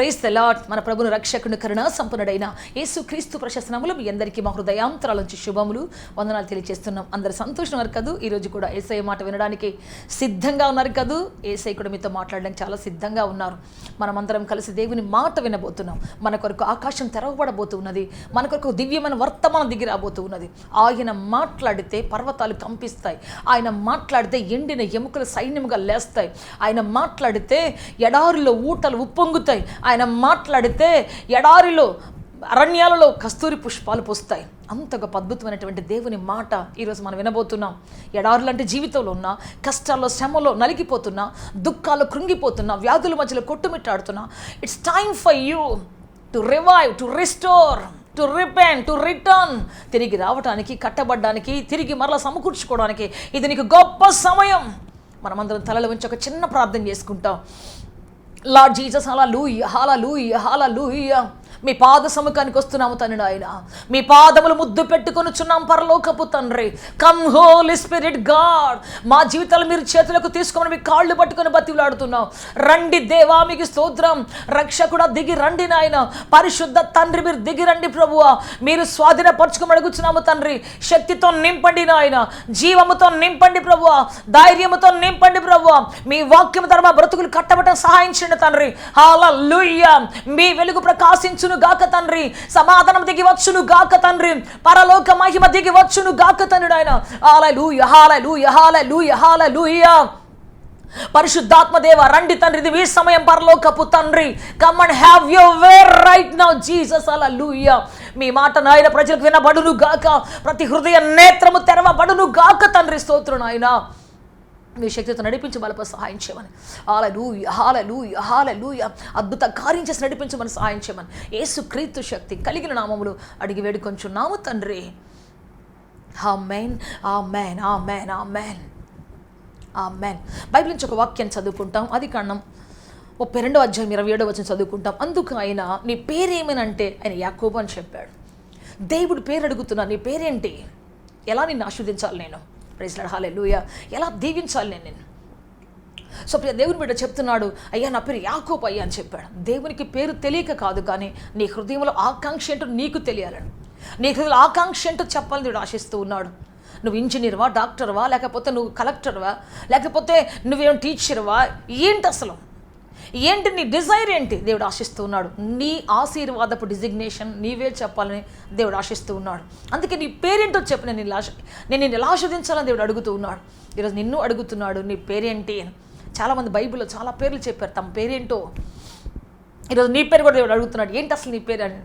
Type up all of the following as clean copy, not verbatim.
Praise the lord. మన ప్రభుని రక్షకుని కరుణా సంపన్నుడైన యేసుక్రీస్తు ప్రశస్త నామములో మీ అందరికీ మా హృదయాంతరాల నుంచి శుభములు వందనాలు తెలియజేస్తున్నాం. అందరు సంతోషం ఉన్నారు కదూ. ఈరోజు కూడా యేసయ్య మాట వినడానికి సిద్ధంగా ఉన్నారు కదూ. యేసయ్య కూడా మీతో మాట్లాడడానికి చాలా సిద్ధంగా ఉన్నారు. మనమందరం కలిసి దేవుని మాట వినబోతున్నాం. మన కొరకు ఆకాశం తెరవబడబోతున్నది. మన కొరకు దివ్యమైన వర్తమానం దిగి రాబోతూ ఉన్నది. ఆయన మాట్లాడితే పర్వతాలు కంపిస్తాయి. ఆయన మాట్లాడితే ఎండిన ఎముకలు సైన్యముగా లేస్తాయి. ఆయన మాట్లాడితే ఎడారిలో ఊటలు ఉప్పొంగుతాయి. ఆయన మాట్లాడితే ఎడారిలో అరణ్యాలలో కస్తూరి పుష్పాలు పోస్తాయి. అంత గొప్ప అద్భుతమైనటువంటి దేవుని మాట ఈరోజు మనం వినబోతున్నాం. ఎడారులంటే జీవితంలో ఉన్న కష్టాల్లో శ్రమలో నలిగిపోతున్నా, దుఃఖాలు కృంగిపోతున్నా, వ్యాధుల మధ్యలో కొట్టుమిట్టాడుతున్నా, it's time for you to revive, to restore, to repent, to return. తిరిగి రావడానికి, కట్టబడ్డానికి, తిరిగి మరలా సమకూర్చుకోవడానికి ఇది నీకు గొప్ప సమయం. మనమందరం తలలో ఉంచి ఒక చిన్న ప్రార్థన చేసుకుంటాం. లార్డ్ జీసస్, హల్లెలూయా, హల్లెలూయా, హల్లెలూయా. మీ పాద సముఖానికి వస్తున్నాము తండ్రి. ఆయన మీ పాదములు ముద్దు పెట్టుకొనుచున్నాం పరలోకపు తండ్రి. Come holy spirit god. మా జీవితాలు మీరు చేతులకు తీసుకోమని మీ కాళ్ళు పట్టుకొని బతిలాడుతున్నాం. రండి దేవా, మీకు స్తోత్రం. రక్షకుడా దిగి రండి నాయన. పరిశుద్ధ తండ్రి మీరు దిగి రండి ప్రభువా. మీరు స్వాధీనపరచుకోమని అడుగుచున్నాము తండ్రి. శక్తితో నింపండి నాయన, జీవముతో నింపండి ప్రభువా, ధైర్యముతో నింపండి ప్రభువా. మీ వాక్యం ద్వారా మా బ్రతుకులు కట్టబడటం సహాయం చేయండి తండ్రి. హల్లెలూయా. మీ వెలుగు ప్రకాశించు గాక తండ్రి. సమాధానం దిగి వచ్చును గాక తండ్రి. పరలోక మహిమ దిగి వచ్చును గాక తండ్రి. ఆయన హల్లెలూయా, హల్లెలూయా, హల్లెలూయా, హల్లెలూయా. పరిశుద్ధాత్మ దేవ రండి తండ్రి. ఇది మీ సమయం పరలోకపు తండ్రి. Come and have your way right now Jesus. Hallelujah. మీ మాట నాయన ప్రజలకు వినబడును గాక. ప్రతి హృదయ నేత్రము తెరవబడును గాక తండ్రి. స్తోత్రం నాయన. మీ శక్తితో నడిపించి బలప సహాయం చేయమని. హల్లెలూయా, హల్లెలూయా, హల్లెలూయా. అద్భుత కార్యం చేసి నడిపించమని సహాయం చేయమని యేసుక్రీస్తు శక్తి కలిగిన నామములు అడిగి వేడుకొంచున్నాము తండ్రి. ఆమేన్, ఆమేన్, ఆమేన్, ఆమేన్, ఆమేన్. బైబిల్ నుంచి ఒక వాక్యాన్ని చదువుకుంటాం. ఆదికాండం 32వ అధ్యాయం 27వ వచనం చదువుకుంటాం. అందుకు ఆయన నీ పేరేమనంటే ఆయన యాకోబు అని చెప్పాడు. దేవుడు పేరు అడుగుతున్నా, నీ పేరేంటి? ఎలా నిన్ను ఆశీర్వదించాలి నేను? ప్రైజ్ లార్డ్, హల్లెలూయా. ఎలా దీవించాలి నేను? సో ప్రియ దేవుని బిడ్డ చెప్తున్నాడు, అయ్యా నా పేరు యాకోబు అయ్యా అని చెప్పాడు. దేవునికి పేరు తెలియక కాదు, కానీ నీ హృదయంలో ఆకాంక్ష ఏంటో నీకు తెలియాలని, నీ హృదయంలో ఆకాంక్ష ఏంటో చెప్పాలని దేవుడు ఆశిస్తూ ఉన్నాడు. నువ్వు ఇంజనీర్వా, డాక్టర్వా, లేకపోతే నువ్వు కలెక్టర్వా, లేకపోతే నువ్వేం టీచర్వా, ఏంటి అసలు ఏంటి నీ డిజైర్ ఏంటి? దేవుడు ఆశిస్తూ ఉన్నాడు. నీ ఆశీర్వాదపు డిజిగ్నేషన్ నీవే చెప్పాలని దేవుడు ఆశిస్తూ ఉన్నాడు. అందుకే నీ పేరేంటో చెప్పు, నేను నిన్ను ఎలా ఆస్వాదించాలని దేవుడు అడుగుతూ ఉన్నాడు. ఈరోజు నిన్ను అడుగుతున్నాడు, నీ పేరేంటి అని. చాలామంది బైబిల్లో చాలా పేర్లు చెప్పారు, తమ పేరేంటో. ఈరోజు నీ పేరు కూడా దేవుడు అడుగుతున్నాడు, ఏంటి అసలు నీ పేరు అని.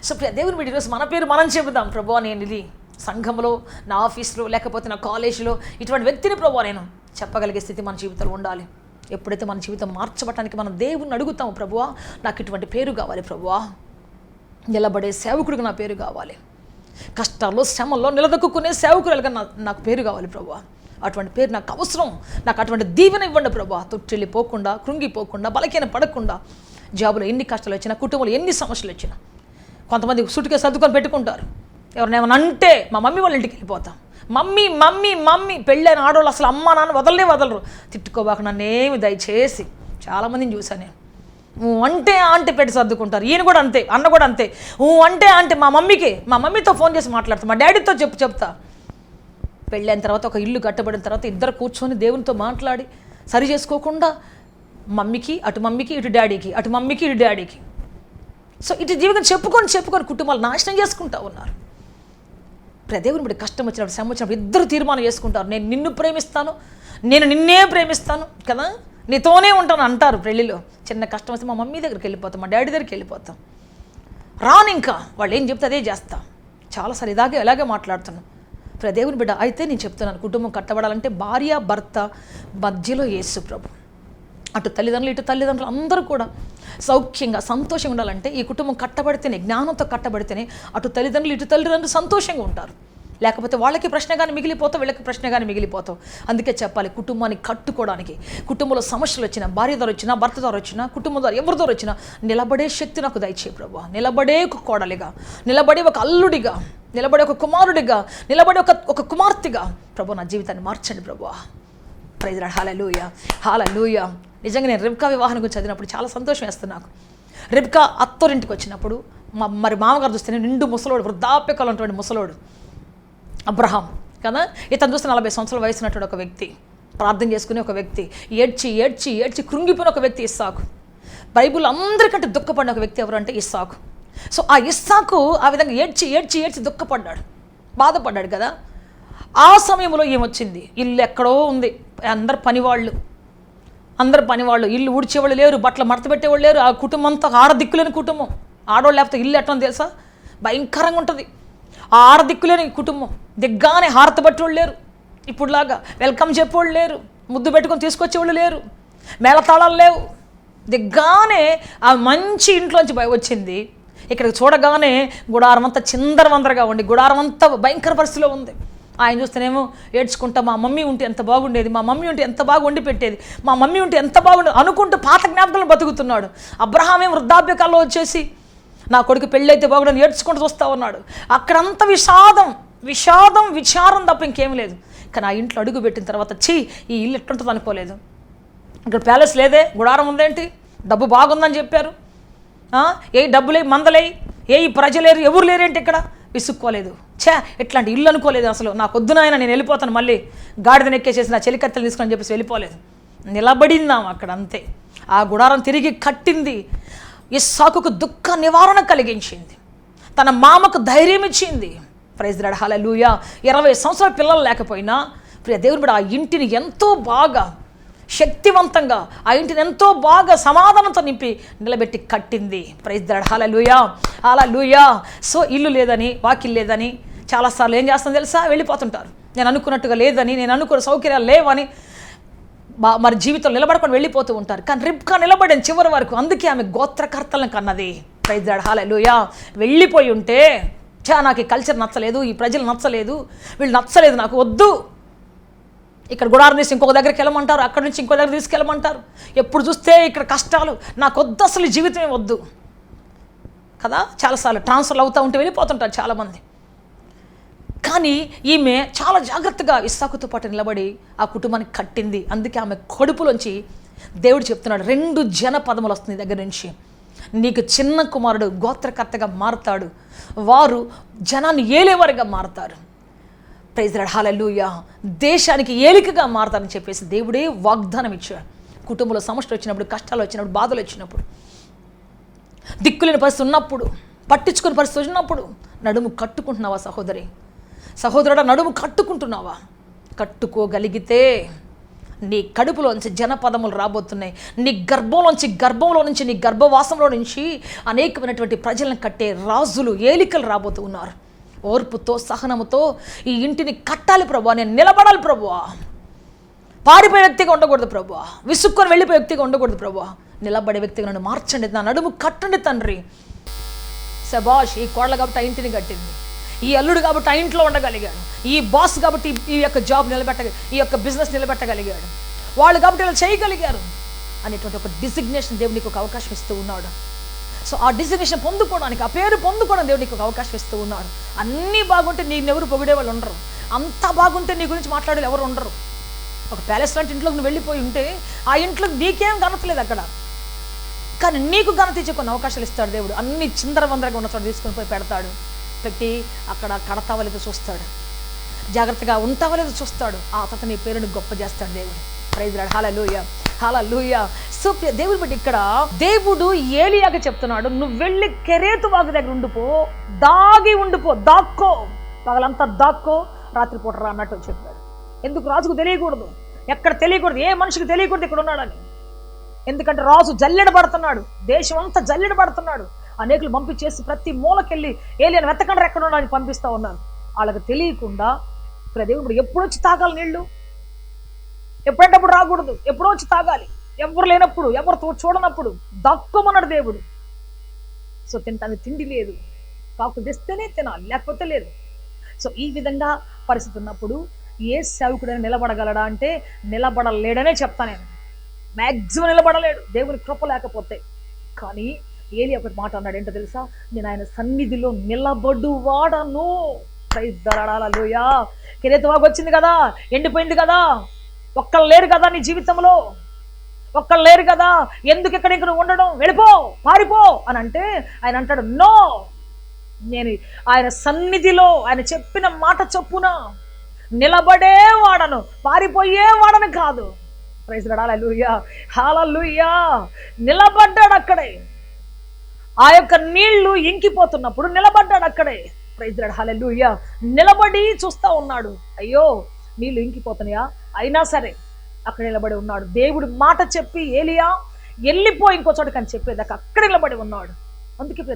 సో దేవుని బిడ్డ ఈరోజు మన పేరు మనం చెబుదాం. ప్రభువా నేను ఇది సంఘంలో, నా ఆఫీస్లో, లేకపోతే నా కాలేజీలో ఇటువంటి వ్యక్తిని ప్రభువా నేను చెప్పగలిగే స్థితి మన జీవితంలో ఉండాలి. ఎప్పుడైతే మన జీవితం మార్చబడటానికి మనం దేవుణ్ణి అడుగుతాము, ప్రభువా నాకు ఇటువంటి పేరు కావాలి, ప్రభువా నిలబడే సేవకుడిగా నా పేరు కావాలి, కష్టాల్లో శ్రమల్లో నిలదొక్కునే సేవకురాలుగా నాకు పేరు కావాలి ప్రభువా. అటువంటి పేరు నాకు అవసరం. నాకు అటువంటి దీవెన ఇవ్వండి ప్రభువా. తొట్టిల్లిపోకుండా, కృంగిపోకుండా, బలకీన పడకుండా, జాబులో ఎన్ని కష్టాలు వచ్చినా, కుటుంబంలో ఎన్ని సమస్యలు వచ్చినా, కొంతమంది సుట్టుకే సర్దుకొని పెట్టుకుంటారు. ఎవరినేమన్నా అంటే మా మమ్మీ వాళ్ళ ఇంటికి వెళ్ళిపోతాం. మమ్మీ మమ్మీ మమ్మీ పెళ్ళైన ఆడవాళ్ళు అసలు అమ్మ నాన్న వదలరు. తిట్టుకోబాక నన్నేమి దయచేసి. చాలామందిని చూసాను నేను. అంటే ఆంటీ పెట్టి సర్దుకుంటారు. ఈయన కూడా అంతే, అన్న కూడా అంతే. అంటే మా మమ్మీతో ఫోన్ చేసి మాట్లాడతా, మా డాడీతో చెప్తా. పెళ్ళైన తర్వాత, ఒక ఇల్లు కట్టబడిన తర్వాత ఇద్దరు కూర్చొని దేవునితో మాట్లాడి సరి చేసుకోకుండా మమ్మీకి ఇటు డాడీకి, అటు మమ్మీకి ఇటు డాడీకి, సో ఇటు జీవితం చెప్పుకొని కుటుంబాలు నాశనం చేసుకుంటా ఉన్నారు. దేవుని బిడ్డ కష్టం వచ్చినప్పుడు, శ్రమ వచ్చినప్పుడు ఇద్దరు తీర్మానం చేసుకుంటారు, నేను నిన్ను ప్రేమిస్తాను, నేను నిన్నే ప్రేమిస్తాను కదా, నీతోనే ఉంటాను అంటారు. పెళ్ళిలో చిన్న కష్టం వస్తే మా మమ్మీ దగ్గరికి వెళ్ళిపోతాం, మా డాడీ దగ్గరికి వెళ్ళిపోతాం. రాను ఇంకా వాళ్ళు ఏం చెప్తే అదే చేస్తా. చాలాసార్లు ఎలాగే మాట్లాడుతున్నాను. దేవుని బిడ్డ అయితే నేను చెప్తున్నాను, కుటుంబం కట్టబడాలంటే భార్య భర్త మధ్యలో యేసు ప్రభు, అటు తల్లిదండ్రులు ఇటు తల్లిదండ్రులు అందరూ కూడా సౌఖ్యంగా సంతోషంగా ఉండాలంటే ఈ కుటుంబం కట్టబడితేనే, జ్ఞానంతో కట్టబడితేనే అటు తల్లిదండ్రులు ఇటు తల్లిదండ్రులు సంతోషంగా ఉంటారు. లేకపోతే వాళ్ళకి ప్రశ్నగానే మిగిలిపోతావు, వీళ్ళకి ప్రశ్నగానే మిగిలిపోతావు. అందుకే చెప్పాలి, కుటుంబాన్ని కట్టుకోవడానికి, కుటుంబంలో సమస్యలు వచ్చినా, భార్య ద్వారా వచ్చినా, భర్త ద్వారా వచ్చినా, కుటుంబం ద్వారా ఎవరి ద్వారా వచ్చినా నిలబడే శక్తి నాకు దయచేయి ప్రభువా. నిలబడే ఒక కోడలిగా, నిలబడే ఒక అల్లుడిగా, నిలబడే ఒక కుమారుడిగా, నిలబడే ఒక కుమార్తెగా ప్రభు నా జీవితాన్ని మార్చండి ప్రభువా. ప్రైజ్ లార్డ్, హల్లెలూయా, హల్లెలూయా. నిజంగా నేను రిబ్కా వివాహం గురించి చదివినప్పుడు చాలా సంతోషం వేస్తుంది నాకు. రెబ్కా అత్తోరింటికి వచ్చినప్పుడు మరి మామగారు చూస్తేనే నిండు ముసలోడు, వృద్ధాప్యకాలం ఉన్నటువంటి ముసలోడు అబ్రహాం కదా. ఇతను చూస్తే 40 సంవత్సరాల వయసు ఉన్నటువంటి ఒక వ్యక్తి, ప్రార్థన చేసుకునే ఒక వ్యక్తి, ఏడ్చి ఏడ్చి ఏడ్చి కృంగిపోయిన ఒక వ్యక్తి ఇస్సాకు. బైబిల్ అందరికంటే దుఃఖపడిన ఒక వ్యక్తి ఎవరు అంటే ఇస్సాకు. సో ఆ ఇస్సాకు ఆ విధంగా ఏడ్చి ఏడ్చి ఏడ్చి దుఃఖపడ్డాడు, బాధపడ్డాడు కదా. ఆ సమయంలో ఏమొచ్చింది, ఇల్లు ఎక్కడో ఉంది, అందరు పనివాళ్ళు, ఇల్లు ఊడ్చేవాళ్ళు లేరు, బట్టలు మడత పెట్టేవాళ్ళు లేరు. ఆ కుటుంబం అంతా ఆడదిక్కులేని కుటుంబం. ఆడవాళ్ళు లేకపోతే ఇల్లు ఎట్లా తెలుసా, భయంకరంగా ఉంటుంది. ఆ ఆడదిక్కులేని కుటుంబం. దిగ్గానే హారత పట్టేవాళ్ళు లేరు, ఇప్పుడులాగా వెల్కమ్ చెప్పేవాళ్ళు లేరు, ముద్దు పెట్టుకొని తీసుకొచ్చేవాళ్ళు లేరు, మేళతాళాలు లేవు. దిగ్గానే ఆ మంచి ఇంట్లోంచి వచ్చింది. ఇక్కడికి చూడగానే గుడారం అంతా చిందరవందరగా ఉండి, గుడారం అంతా భయంకర పరిస్థితిలో ఉంది. ఆయన చూస్తేనేమో ఏడ్చుకుంటా, మా మమ్మీ ఉంటే ఎంత బాగుండేది, మా మమ్మీ ఉంటే ఎంత బాగా వండి పెట్టేది, మా మమ్మీ ఉంటే ఎంత బాగుండేది అనుకుంటూ పాత జ్ఞాపకాలను బతుకుతున్నాడు. అబ్రహామే వృద్ధాప్యకాల్లో వచ్చేసి నా కొడుకు పెళ్ళైతే బాగుండని ఏడ్చుకుంటూ చూస్తూ ఉన్నాడు. అక్కడంతా విచారం తప్ప ఇంకేం లేదు. కానీ ఆ ఇంట్లో అడుగు పెట్టిన తర్వాత ఈ ఇల్లు ఎట్లుంటుంది అనుకోలేదు. ఇక్కడ ప్యాలెస్ లేదే, గుడారం ఉందేంటి, డబ్బు బాగుందని చెప్పారు, ఏ డబ్బులే మందలే, ఏ ప్రజలేరు, ఎవరు లేరేంటి, ఇక్కడ విసుక్కోలేదు. ఎట్లాంటి ఇల్లు అనుకోలేదు అసలు. నాకు వద్దునైనా నేను వెళ్ళిపోతాను, మళ్ళీ గాడిదని ఎక్కేసేసి నా చెలికత్తెలు తీసుకొని చెప్పేసి వెళ్ళిపోలేదు, నిలబడిందాం అక్కడ అంతే. ఆ గుడారం తిరిగి కట్టింది. ఇస్సాకుకు దుఃఖ నివారణ కలిగించింది, తన మామకు ధైర్యం ఇచ్చింది. ప్రైజ్ ది లార్డ్, హల్లెలూయా. 20 సంవత్సరాల పిల్లలు లేకపోయినా ప్రియ దేవుని బిడ్డ ఆ ఇంటిని ఎంతో బాగా శక్తివంతంగా, ఆ ఇంటిని ఎంతో బాగా సమాధానంతో నింపి నిలబెట్టి కట్టింది. Praise the lord, hallelujah, hallelujah. So ఇల్లు లేదని, వాకిల్ లేదని చాలాసార్లు ఏం చేస్తాను తెలుసా, వెళ్ళిపోతుంటారు. నేను అనుకున్నట్టుగా లేదని, నేను అనుకున్న సౌకర్యాలు లేవని మరి జీవితంలో నిలబడకుండా వెళ్ళిపోతూ ఉంటారు. కానీ రిబ్కా నిలబడింది చివరి వరకు. అందుకే ఆమె గోత్రకర్తలను కన్నది. ప్రైజ్ ది లార్డ్, హల్లెలూయా. వెళ్ళిపోయి ఉంటే నాకు ఈ కల్చర్ నచ్చలేదు, ఈ ప్రజలు నచ్చలేదు, వీళ్ళు నచ్చలేదు, నాకు వద్దు, ఇక్కడ గుడారం తీసి ఇంకొక దగ్గరికి వెళ్ళమంటారు, అక్కడి నుంచి ఇంకో దగ్గర తీసుకెళ్ళమంటారు, ఎప్పుడు చూస్తే ఇక్కడ కష్టాలు, నాకు వద్దు, అసలు జీవితమే వద్దు కదా. చాలాసార్లు ట్రాన్స్ఫర్లు అవుతూ ఉంటే వెళ్ళిపోతుంటారు చాలామంది. కానీ ఈమె చాలా జాగ్రత్తగా ఇస్సాకుతో పాటు నిలబడి ఆ కుటుంబాన్ని కట్టింది. అందుకే ఆమె కడుపులోంచి దేవుడు చెప్తున్నాడు, 2 జనపదములు వస్తుంది దగ్గర నుంచి. నీకు చిన్న కుమారుడు గోత్రకర్తగా మారుతాడు, వారు జనాన్ని ఏలేవారుగా మారుతారు. ప్రైజ్ ది లార్డ్, హల్లెలూయా. దేశానికి ఏలికగా మారుతారని చెప్పేసి దేవుడే వాగ్దానం ఇచ్చాడు. కుటుంబంలో సమస్యలు వచ్చినప్పుడు, కష్టాలు వచ్చినప్పుడు, బాధలు వచ్చినప్పుడు, దిక్కులేని పరిస్థితి ఉన్నప్పుడు, పట్టించుకునే పరిస్థితి ఉన్నప్పుడు నడుము కట్టుకుంటున్నావా సహోదరుడా, నడుము కట్టుకుంటున్నావా? కట్టుకోగలిగితే నీ కడుపులోంచి జనపదములు రాబోతున్నాయి. నీ గర్భంలో నుంచి నీ గర్భవాసంలో నుంచి అనేకమైనటువంటి ప్రజలను కట్టే రాజులు, ఏలికలు రాబోతూ ఉన్నారు. ఓర్పుతో, సహనముతో ఈ ఇంటిని కట్టాలి ప్రభువా, నేను నిలబడాలి ప్రభువా. పారిపోయే వ్యక్తిగా ఉండకూడదు ప్రభువా, విసుక్కొని వెళ్ళిపోయే వ్యక్తిగా ఉండకూడదు ప్రభువా. నిలబడే వ్యక్తిగా నన్ను మార్చండి, నా నడుము కట్టండి తండ్రి. శబాష్, ఈ కోడలు కాబట్టి ఆ ఇంటిని కట్టింది, ఈ అల్లుడు కాబట్టి ఆ ఇంట్లో ఉండగలిగాడు, ఈ బాస్ కాబట్టి ఈ యొక్క జాబ్ ఈ యొక్క బిజినెస్ నిలబెట్టగలిగాడు, వాళ్ళు కాబట్టి ఇలా చేయగలిగారు అనేటువంటి ఒక డిసిగ్నేషన్ దేవునికి ఒక అవకాశం ఇస్తూ ఉన్నాడు. సో ఆ డిసిగ్నేషన్ పొందుకోవడానికి, ఆ పేరు పొందుకోవడానికి దేవునికి ఒక అవకాశం ఇస్తూ ఉన్నాడు. అన్నీ బాగుంటే ఎవరు పొగిడే వాళ్ళు ఉండరు, అంతా బాగుంటే నీ గురించి మాట్లాడే ఎవరు ఉండరు. ఒక ప్యాలెస్ లాంటి ఇంట్లోకి నువ్వు వెళ్ళిపోయి ఉంటే ఆ ఇంట్లో నీకేం ఘనతలేదు అక్కడ, కానీ నీకు ఘనత ఇచ్చే కొన్ని అవకాశాలు ఇస్తాడు దేవుడు. అన్ని చిందరవందరగా ఉన్న చోట తీసుకొని పోయి పెడతాడు, పెట్టి అక్కడ కడతావా లేదో చూస్తాడు, జాగ్రత్తగా ఉంటావా లేదో చూస్తాడు. ఆ తర్వాత నీ పేరుని గొప్ప చేస్తాడు దేవుడు. Praise the lord, hallelujah, hallelujah. So దేవుడు బట్టి ఇక్కడ దేవుడు ఏలియాగా చెప్తున్నాడు, నువ్వు వెళ్ళి కెరేతు వాగు దగ్గర ఉండిపో, దాక్కో, పగలంతా దాక్కో, రాత్రిపూట రా అన్నట్టు చెప్పాడు. ఎందుకు? రాజుకు తెలియకూడదు, ఎక్కడ తెలియకూడదు, ఏ మనిషికి తెలియకూడదు ఇక్కడ ఉన్నాడని. ఎందుకంటే రాజు జల్లెడబడుతున్నాడు, దేశం అంతా జల్లెడబడుతున్నాడు. అనేకులు పంపించేసి ప్రతి మూలకెళ్ళి ఏలియాను వెతకండి ఎక్కడ ఉన్నాడని పంపిస్తూ ఉన్నారు. వాళ్ళకి తెలియకుండా ఇక్కడ దేవుడు ఎప్పుడు వచ్చి తాగాలి నీళ్లు, ఎప్పుడంటప్పుడు రాకూడదు, ఎప్పుడో వచ్చి తాగాలి, ఎవరు లేనప్పుడు, ఎవరితో చూడనప్పుడు దక్కుమన్నాడు దేవుడు. సో తింటానికి తిండి లేదు, కాకు తెస్తేనే తినాలి, లేకపోతే లేదు. సో ఈ విధంగా పరిస్థితి ఉన్నప్పుడు ఏ సేవకుడైనా నిలబడగలడా అంటే నిలబడలేడనే చెప్తాను నేను. మ్యాక్సిమం నిలబడలేడు దేవుని కృప లేకపోతే. కానీ ఏలి ఒకటి మాట అన్నాడు, ఏంటో తెలుసా? నేను ఆయన సన్నిధిలో నిలబడువాడను. ప్రైజ్ ది లార్డ్, హల్లెలూయా. కెరేతు వాగు వచ్చింది కదా, ఎండిపోయింది కదా, ఒక్కళ్ళు లేరు కదా నీ జీవితంలో, ఒక్కళ్ళు లేరు కదా, ఎందుకు ఇక్కడ ఉండడం, వెళ్ళిపో, పారిపో అని అంటే ఆయన అంటాడు, నో, నేను ఆయన సన్నిధిలో ఆయన చెప్పిన మాట చొప్పున నిలబడేవాడను, పారిపోయేవాడను కాదు. ప్రైజ్ లార్డ్, హల్లెలూయా, హల్లెలూయా. నిలబడ్డాడు అక్కడే. ఆ యొక్క నీళ్లు ఇంకిపోతున్నప్పుడు నిలబడ్డాడు అక్కడే. ప్రైజ్ లార్డ్, హల్లెలూయా. నిలబడి చూస్తా ఉన్నాడు. అయ్యో నీళ్లు ఇంకిపోతున్నాయా, అయినా సరే అక్కడ నిలబడి ఉన్నాడు. దేవుడు మాట చెప్పి ఏలియా వెళ్ళిపో ఇంకో చోటకి అని చెప్పేదాకా అక్కడ నిలబడి ఉన్నాడు. అందుకే ఇప్పుడు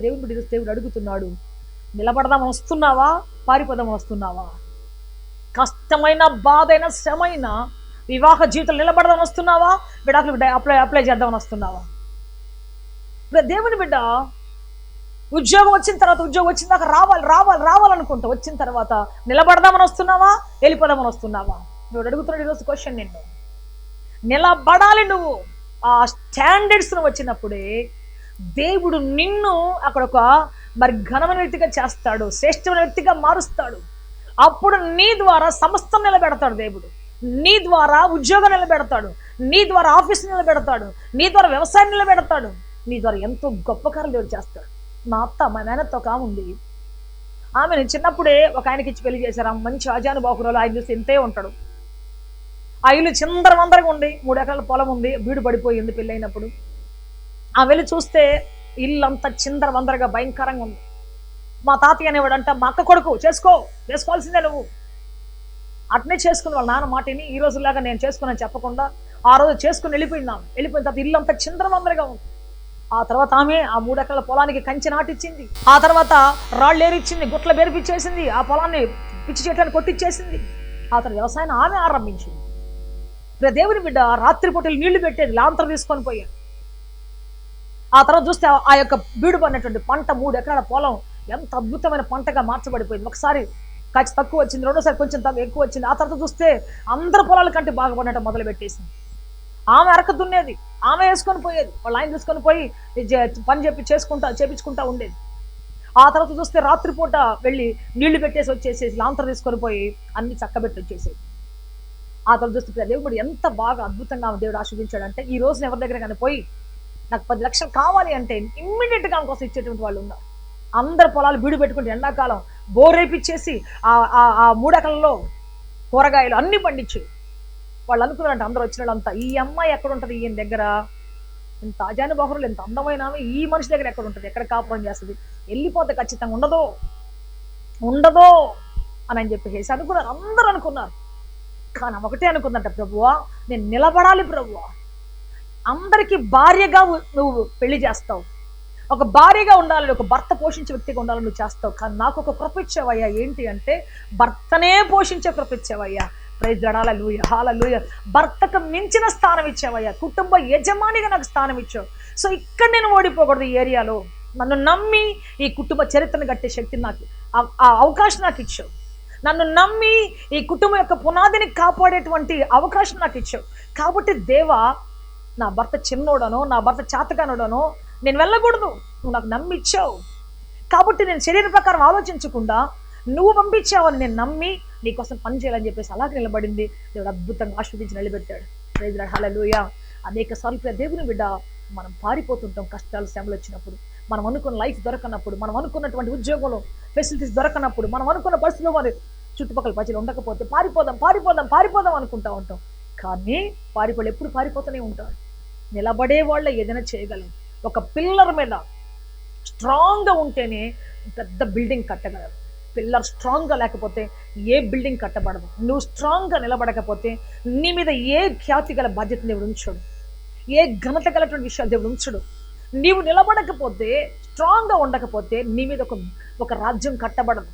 దేవుడు అడుగుతున్నాడు, నిలబడదామని వస్తున్నావా, పారిపోదామని వస్తున్నావా? కష్టమైన, బాధైన, శ్రమైన వివాహ జీవితంలో నిలబడదామని వస్తున్నావా, విడాకులు అప్లై చేద్దామని వస్తున్నావా? ఇప్పుడు దేవుని బిడ్డ ఉద్యోగం వచ్చిన తర్వాత, ఉద్యోగం వచ్చిన దాకా రావాలనుకుంటా, వచ్చిన తర్వాత నిలబడదామని వస్తున్నావా, వెళ్ళిపోదామని వస్తున్నావా? నువ్వు అడుగుతున్నాడు ఈరోజు క్వశ్చన్. నిన్ను నిలబడాలి. నువ్వు ఆ స్టాండర్డ్స్ వచ్చినప్పుడే దేవుడు నిన్ను అక్కడ ఒక ఘనమైన వ్యక్తిగా చేస్తాడు, శ్రేష్టమైన వ్యక్తిగా మారుస్తాడు. అప్పుడు నీ ద్వారా సంస్థ నిలబెడతాడు దేవుడు, నీ ద్వారా ఉద్యోగం నిలబెడతాడు, నీ ద్వారా ఆఫీస్ నిలబెడతాడు, నీ ద్వారా వ్యవసాయం నిలబెడతాడు, నీ ద్వారా ఎంతో గొప్ప కార్యాలు దేవుడు చేస్తాడు. మా మేనత్త ఒక ఆమె ఉంది. ఆమెను చిన్నప్పుడే ఒక ఆయనకి ఇచ్చి పెళ్లి చేశారు. ఆమె మంచి ఆజానుబాహురాలు. ఆయన చూసి ఎంతే ఉంటాడు. ఆ ఇల్లు చిందరవందరగా ఉంది, 3 ఎకరాల పొలం ఉంది, బీడు పడిపోయింది పెళ్ళైనప్పుడు. ఆ వెళ్ళి చూస్తే ఇల్లంతా చిందరవందరగా భయంకరంగా ఉంది. మా తాతయ్య అనేవాడంట, మా అక్క కొడుకు చేసుకోవాల్సిందే నువ్వు. అట్నే చేసుకుని వాళ్ళ నాన్న మాటిని ఈ రోజులాగా నేను చేసుకున్నాను చెప్పకుండా ఆ రోజు చేసుకుని వెళ్ళిపోయిన తర్వాత ఇల్లంతా చిందరవందరగా ఉంది. ఆ తర్వాత ఆమె ఆ 3 ఎకరాల పొలానికి కంచె నాటిచ్చింది. ఆ తర్వాత రాళ్ళు ఏరిచ్చింది, గుట్ల బేరిపిచ్చేసింది, ఆ పొలాన్ని పిచ్చి చెట్లను కొట్టిచ్చేసింది. ఆ తర్వాత వ్యవసాయాన్ని ఆమె ఆరంభించింది. దేవుని బిడ్డ రాత్రిపూటలు నీళ్లు పెట్టేది, లాంతరు తీసుకొని పోయాడు. ఆ తర్వాత చూస్తే ఆ యొక్క బీడు పడినటువంటి పంట 3 ఎకరాల పొలం ఎంత అద్భుతమైన పంటగా మార్చబడిపోయింది. ఒకసారి ఖర్చు తక్కువ వచ్చింది, రెండోసారి కొంచెం ఎక్కువ వచ్చింది. ఆ తర్వాత చూస్తే అందరి పొలాల కంటే బాగా పడినట్టు మొదలు పెట్టేసింది. ఆమె అరక దున్నేది, ఆమె వేసుకొని పోయేది, వాళ్ళ ఆయన తీసుకొని పోయి పని చేపించుకుంటా ఉండేది. ఆ తర్వాత చూస్తే రాత్రిపూట వెళ్ళి నీళ్లు పెట్టేసి వచ్చేసేసి లాంతరు తీసుకొని పోయి అన్ని చక్కబెట్టి వచ్చేసేది. ఆ తర్వాత చూస్తే దేవుడు ఎంత బాగా అద్భుతంగా దేవుడు ఆశీర్వదించాడంటే, ఈ రోజున ఎవరి దగ్గర కానీ పోయి నాకు 10 లక్షలు కావాలి అంటే ఇమ్మీడియట్గా ఆమె కోసం ఇచ్చేటువంటి వాళ్ళు ఉన్నారు. అందరు పొలాలు బీడు పెట్టుకుంటే ఎండాకాలం బోరేపిచ్చేసి ఆ 3 ఎకరాల్లో కూరగాయలు అన్ని పండించి వాళ్ళు అనుకున్నారంట. అందరూ వచ్చిన వాళ్ళంతా, ఈ అమ్మాయి ఎక్కడ ఉంటుంది, ఈయన దగ్గర ఇంత ఆజానుబాహురాలు, ఎంత అందమైన ఆమె ఈ మనిషి దగ్గర ఎక్కడ ఉంటుంది, ఎక్కడ కాపురం చేస్తుంది, వెళ్ళిపోతే ఖచ్చితంగా ఉండదో అని చెప్పేసి అనుకున్నారు. అందరూ అనుకున్నారు. కానీ ఒకటే అనుకుందంట, ప్రభువా నేను నిలబడాలి ప్రభువా. అందరికీ భార్యగా నువ్వు పెళ్లి చేస్తావు, ఒక భార్యగా ఉండాలని, ఒక భర్త పోషించే వ్యక్తిగా ఉండాలని నువ్వు చేస్తావు. కానీ నాకు ఒక కృప ఇచ్చావయ్యా. ఏంటి అంటే భర్తనే పోషించే కృప ఇచ్చావయ్యా. ప్రైజ్ లార్డ్, హల్లెలూయా, హల్లెలూయా. భర్తకు మించిన స్థానం ఇచ్చావయ్యా, కుటుంబ యజమానిగా నాకు స్థానం ఇచ్చావు. సో ఇక్కడ నేను ఓడిపోకూడదు. ఈ ఏరియాలో నన్ను నమ్మి ఈ కుటుంబ చరిత్రను కట్టే శక్తిని నాకు, ఆ అవకాశం నాకు ఇచ్చావు. నన్ను నమ్మి ఈ కుటుంబం యొక్క పునాదిని కాపాడేటువంటి అవకాశం నాకు ఇచ్చావు. కాబట్టి దేవా, నా భర్త చిన్నోడనో, నా భర్త చేతగానోడనో నేను వెళ్ళకూడదు. నువ్వు నాకు నమ్మి ఇచ్చావు. కాబట్టి నేను శరీర ప్రకారం ఆలోచించకుండా నువ్వు పంపించావని నేను నమ్మి నీకోసం పని చేయాలని చెప్పేసి అలాగే నిలబడింది. దేవుడు అద్భుతంగా ఆశీర్వదించి నిలబెట్టాడు. ప్రైజ్ లార్డ్, హల్లెలూయా. అనేక సార్లు దేవుని బిడ్డ మనం పారిపోతుంటాం. కష్టాలు, శ్రమలు వచ్చినప్పుడు, మనం అనుకున్న లైఫ్ దొరకనప్పుడు, మనం అనుకున్నటువంటి ఉద్యోగంలో ఫెసిలిటీస్ దొరకనప్పుడు, మనం అనుకున్న పరిస్థితుల్లో మరి చుట్టుపక్కల ప్రజలు ఉండకపోతే పారిపోదాం అనుకుంటా ఉంటాం. కానీ పారిపోళ్ళు ఎప్పుడు పారిపోతూనే ఉంటారు. నిలబడే వాళ్ళ ఏదైనా చేయగలం. ఒక పిల్లర్ మీద స్ట్రాంగ్గా ఉంటేనే పెద్ద బిల్డింగ్ కట్టగలరు. పిల్లర్ స్ట్రాంగ్గా లేకపోతే ఏ బిల్డింగ్ కట్టబడదు. నువ్వు స్ట్రాంగ్గా నిలబడకపోతే నీ మీద ఏ ఖ్యాతి గల బాధ్యత దేవుడు ఉంచడు, ఏ ఘనత గలటువంటి విషయాలు దేవుడు ఉంచడు. నీవు నిలబడకపోతే, స్ట్రాంగ్గా ఉండకపోతే నీ మీద ఒక రాజ్యం కట్టబడదు.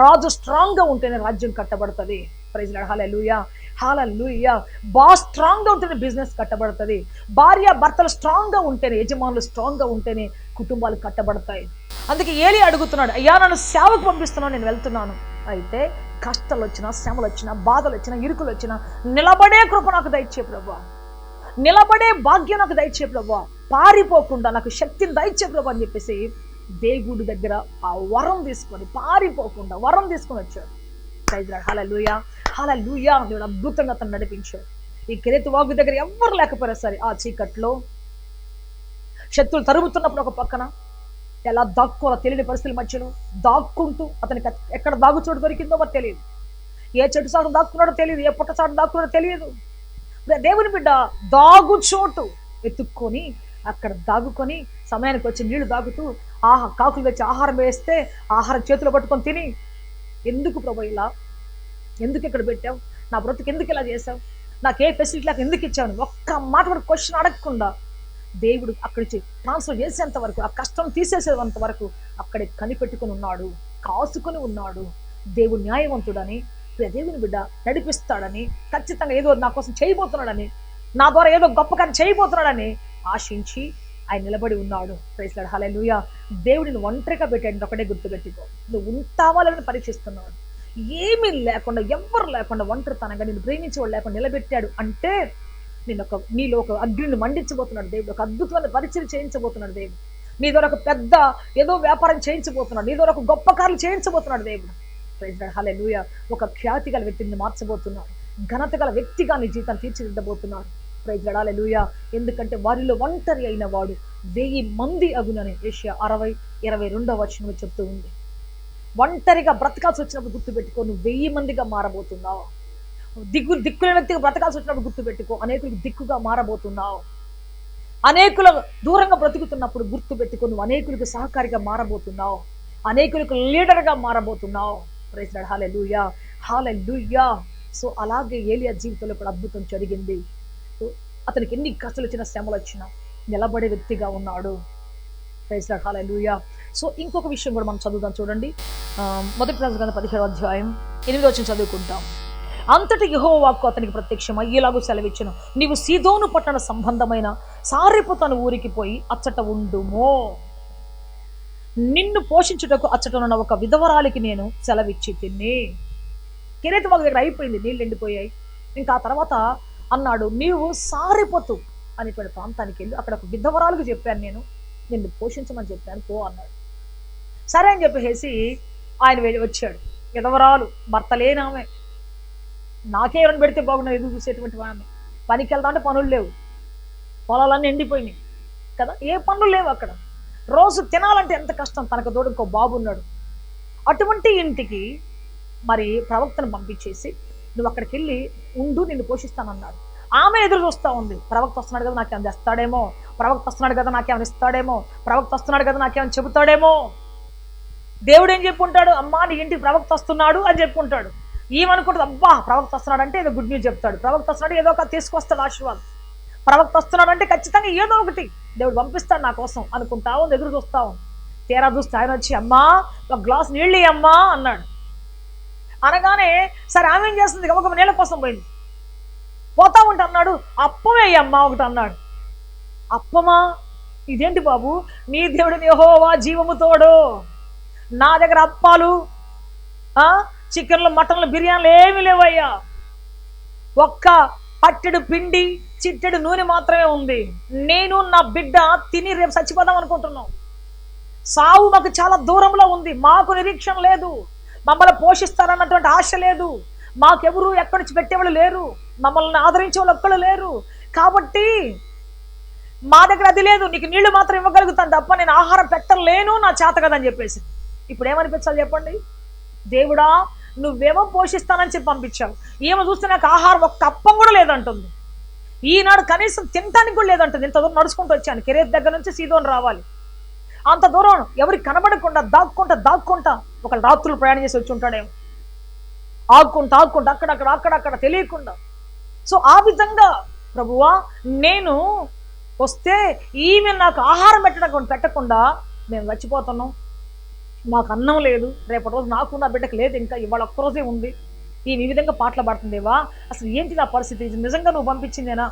రాజు స్ట్రాంగ్గా ఉంటేనే రాజ్యం కట్టబడుతుంది. ప్రైజ్ లార్డ్, హల్లెలూయా, హల్లెలూయా. బాస్ స్ట్రాంగ్గా ఉంటేనే బిజినెస్ కట్టబడుతుంది. భార్య భర్తలు స్ట్రాంగ్గా ఉంటేనే, యజమానులు స్ట్రాంగ్గా ఉంటేనే కుటుంబాలు కట్టబడతాయి. అందుకే ఏలీ అడుగుతున్నాడు, అయ్యా నన్ను సేవకు పంపిస్తున్నాను, నేను వెళ్తున్నాను. అయితే కష్టాలు వచ్చినా, శ్రమలు వచ్చినా, బాధలు వచ్చినా, ఇరుకులు వచ్చినా నిలబడే కృప నాకు దయచే ప్రభువా, నిలబడే భాగ్యం నాకు దయచే ప్రభువా, పారిపోకుండా నాకు శక్తిని దయచే ప్రభువా అని చెప్పేసి దేవుడి దగ్గర ఆ వరం తీసుకొని, పారిపోకుండా వరం తీసుకొని వచ్చాడు. ప్రైజ్ లార్డ్, హల్లెలూయా, హల్లెలూయా. దేవుడు అద్భుతంగా అతను నడిపించాడు. ఈ కెరెతు వాగు దగ్గర ఎవ్వరు లేకపోయినా సరే ఆ చీకట్లో శత్రువులు తరుగుతున్నప్పుడు ఒక పక్కన ఎలా దాక్కోవాలో తెలియని పరిస్థితుల మధ్యలో దాక్కుంటూ అతనికి ఎక్కడ దాగుచోటు దొరికిందో మరి తెలియదు, ఏ చెట్టు చాటు దాక్కున్నాడో తెలియదు, ఏ పుట్ట చాటు దాక్కున్నాడో తెలియదు. దేవుని బిడ్డ దాగుచోటు ఎత్తుక్కొని అక్కడ దాగుకొని సమయానికి వచ్చి నీళ్లు దాగుతూ కాకులు తెచ్చి ఆహారం వేస్తే ఆహారం చేతిలో పట్టుకొని తిని, ఎందుకు ప్రభు ఇలా, ఎందుకు ఇక్కడ పెట్టావు, నా బ్రతుకు ఎందుకు ఇలా చేసావు, నాకు ఏ ఫెసిలిటీ లేక ఎందుకు ఇచ్చావు, ఒక్క మాట వరకు క్వశ్చన్ అడగకుండా దేవుడు అక్కడి ట్రాన్స్ఫర్ చేసేంత వరకు, ఆ కష్టం తీసేసేంత వరకు అక్కడే కనిపెట్టుకుని ఉన్నాడు, కాసుకొని ఉన్నాడు. దేవుడు న్యాయవంతుడని, దేవుని బిడ్డ నడిపిస్తాడని, ఖచ్చితంగా ఏదో నా కోసం చేయబోతున్నాడని, నా ద్వారా ఏదో గొప్ప కార్యం చేయబోతున్నాడని ఆశించి ఆయన నిలబడి ఉన్నాడు. ప్రైజ్ లార్డ్, హల్లెలూయా. దేవుడిని ఒంటరిగా పెట్టాడు, ఒకటే గుర్తుపెట్టుకో, నువ్వు ఉంటావా లేదని పరీక్షిస్తున్నాడు. ఏమీ లేకుండా, ఎవ్వరు లేకుండా, ఒంటరితనంగా నిన్ను ప్రేమించేవాడు లేకుండా నిలబెట్టాడు అంటే నీలో ఒక అగ్నిని మండించబోతున్నాడు దేవుడు, ఒక అద్భుతమైన పరిచయం చేయించబోతున్నాడు దేవుడు, నీ ద్వారా ఒక పెద్ద ఏదో వ్యాపారం చేయించబోతున్నాడు, నీ ద్వారా ఒక గొప్ప కార్యం చేయించబోతున్నాడు దేవుడు. ప్రైజ్ లార్డ్, హల్లెలూయా. ఒక ఖ్యాతి గల వ్యక్తిని మార్చబోతున్నాడు, ఘనత గల వ్యక్తిగా నీ జీవితాన్ని తీర్చిదిద్దబోతున్నాడు. ప్రైజ్ లార్డ్, హల్లెలూయా. ఎందుకంటే వారిలో ఒంటరి అయిన వాడు 1000 మంది అగునని యెషయా 60:22 చెప్తూ ఉంది. ఒంటరిగా బ్రతకాల్సి వచ్చినప్పుడు గుర్తుపెట్టుకో, నువ్వు 1000 మందిగా మారబోతున్నావు. దిక్కుల వ్యక్తిగా బ్రతకాల్సి వచ్చినప్పుడు గుర్తుపెట్టుకో, అనేకులకు దిక్కుగా మారబోతున్నావు. అనేకుల దూరంగా బ్రతుకుతున్నప్పుడు గుర్తుపెట్టుకో, నువ్వు అనేకులకు సహకారిగా మారబోతున్నావు, అనేకులకు లీడర్గా మారబోతున్నావు. Praise Lord, hallelujah, hallelujah. So అలాగే ఏలియా జీవితంలో కూడా అద్భుతం జరిగింది. అతనికి ఎన్ని కష్టాలు వచ్చినా, శ్రమలు వచ్చినా నిలబడే వ్యక్తిగా ఉన్నాడు. ప్రైజ్ లార్డ్, హల్లెలూయా. సో ఇంకొక విషయం కూడా మనం చదువుదాం, చూడండి. మొదటి రాజుల గ్రంథం 17:8 చదువుకుంటాం. అంతటి యెహోవా వాక్కు అతనికి ప్రత్యక్షమై ఇలాగూ సెలవిచ్చెను, నీవు సీదోను పట్టణ సంబంధమైన సారెపు తన ఊరికి పోయి అచ్చట ఉండుమో, నిన్ను పోషించుటకు అచ్చటనున్న ఒక విధవరాలికి నేను సెలవిచ్చి తిని. కెరేతు వాగు దగ్గర అయిపోయింది, నీళ్ళు ఎండిపోయాయి. ఇంకా ఆ తర్వాత అన్నాడు, నీవు సారెపోతు అనేటువంటి ప్రాంతానికి వెళ్ళి అక్కడ ఒక విధవరాలకు చెప్పాను, నేను నిన్ను పోషించమని చెప్పాను, పో అన్నాడు. సరే అని చెప్పేసి ఆయన వచ్చాడు. విధవరాలు, భర్త లేనామె, నాకే ఎవరిని పెడితే బాగున్నా ఎదురు చూసేటువంటి ఆమె. పనికి వెళ్తా అంటే పనులు లేవు, పొలాలన్నీ ఎండిపోయినాయి కదా, ఏ పనులు లేవు అక్కడ. రోజు తినాలంటే ఎంత కష్టం. తనకు తోడు ఇంకో బాబు ఉన్నాడు. అటువంటి ఇంటికి మరి ప్రవక్తను పంపించేసి, నువ్వు అక్కడికి వెళ్ళి ఉండు, నిన్ను పోషిస్తానన్నాడు. ఆమె ఎదురు చూస్తూ ఉంది, ప్రవక్త వస్తున్నాడు కదా నాకేమైనా తెస్తాడేమో, ప్రవక్త వస్తున్నాడు కదా నాకేమైనా ఇస్తాడేమో, ప్రవక్త వస్తున్నాడు కదా నాకేమైనా చెబుతాడేమో. దేవుడు ఏం చెప్పుంటాడు, అమ్మా నీ ఇంటికి ప్రవక్త వస్తున్నాడు అని చెప్పుంటాడు. ఏమనుకుంటుంది, అబ్బా ప్రవక్త వస్తున్నాడు అంటే ఏదో గుడ్ న్యూస్ చెప్తాడు, ప్రవక్త వస్తున్నాడు ఏదో ఒక తీసుకొస్తాడు ఆశీర్వాదం, ప్రవక్త వస్తున్నాడు అంటే ఖచ్చితంగా ఏదో ఒకటి దేవుడు పంపిస్తాడు నా కోసం అనుకుంటావు, ఎదురు చూస్తావు. తీరా చూస్తే ఆయన వచ్చి, అమ్మా ఒక గ్లాస్ నీళ్ళు అమ్మా అన్నాడు. అనగానే సరే ఆమె ఏం చేస్తుంది, ఒక నీళ్ళ కోసం పోయింది. పోతా ఉంటే అన్నాడు, అప్పమే అమ్మా ఒకటి అన్నాడు. అప్పమా, ఇదేంటి బాబు, నీ దేవుడిని యెహోవా జీవము తోడు, నా దగ్గర అప్పాలు చికెన్లు మటన్లు బిర్యానీలు ఏమీ లేవయ్యా, ఒక్క పట్టెడు పిండి చిట్టెడు నూనె మాత్రమే ఉంది. నేను నా బిడ్డ తిని రేపు చచ్చిపోదాం అనుకుంటున్నాం. సావు మాకు చాలా దూరంలో ఉంది, మాకు నిరీక్షణ లేదు, మమ్మల్ని పోషిస్తారన్నటువంటి ఆశ లేదు, మాకెవరు ఎక్కడి నుంచి పెట్టేవాళ్ళు లేరు, మమ్మల్ని ఆదరించే వాళ్ళు ఒక్కళ్ళు లేరు. కాబట్టి మా దగ్గర అది లేదు, నీకు నీళ్లు మాత్రం ఇవ్వగలుగుతాను తప్ప నేను ఆహారం పెట్టలేను, నా చేత కదని చెప్పేసి. ఇప్పుడు ఏమనిపించాలి చెప్పండి, దేవుడా నువ్వేమో పోషిస్తానని చెప్పి పంపించావు, ఏమో చూస్తే నాకు ఆహారం ఒక్క అప్పం కూడా లేదంటుంది. ఈనాడు కనీసం తినటానికి కూడా లేదంటుంది. ఇంత దూరం నడుచుకుంటూ వచ్చాను, కెరేత్ దగ్గర నుంచి సీదోను రావాలి, అంత దూరం ఎవరికి కనబడకుండా దాక్కుంటా ఒక రాత్రులు ప్రయాణం చేసి వచ్చి ఉంటాడేమో, ఆక్కుంటా అక్కడక్కడ తెలియకుండా. సో ఆ విధంగా ప్రభువా నేను వస్తే ఈమె నాకు ఆహారం పెట్టకుండా మేము చచ్చిపోతున్నాం, మాకు అన్నం లేదు, రేపటి రోజు నాకు నా బిడ్డకు లేదు, ఇంకా ఇవాళ ఒక్కరోజే ఉంది, ఈ విధంగా పాటలు పాడుతుందేవా, అసలు ఏంటి నా పరిస్థితి, నిజంగా నువ్వు పంపించిందేనా,